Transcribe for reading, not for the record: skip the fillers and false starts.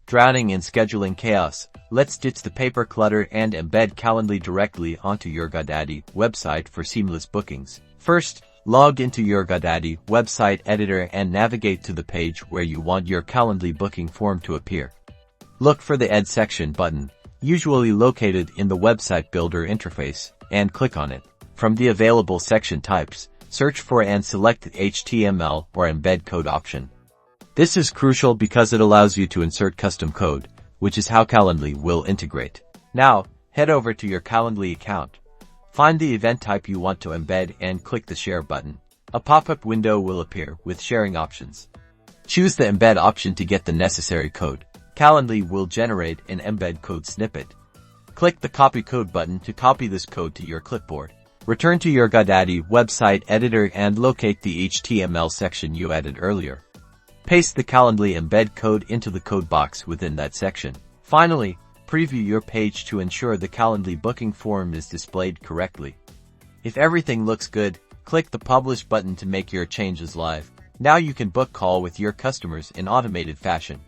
Drowning in scheduling chaos? Let's ditch the paper clutter and embed Calendly directly onto your Godaddy website for seamless bookings. First, log into your Godaddy website editor and navigate to the page where you want your Calendly booking form to appear. Look for the Add Section button, usually located in the website builder interface, and click on it. From the available section types, search for and select the HTML or embed code option. This is crucial because it allows you to insert custom code, which is how Calendly will integrate. Now, head over to your Calendly account. Find the event type you want to embed and click the Share button. A pop-up window will appear with sharing options. Choose the Embed option to get the necessary code. Calendly will generate an embed code snippet. Click the Copy Code button to copy this code to your clipboard. Return to your Godaddy website editor and locate the HTML section you added earlier. Paste the Calendly embed code into the code box within that section. Finally, preview your page to ensure the Calendly booking form is displayed correctly. If everything looks good, click the Publish button to make your changes live. Now you can book call with your customers in automated fashion.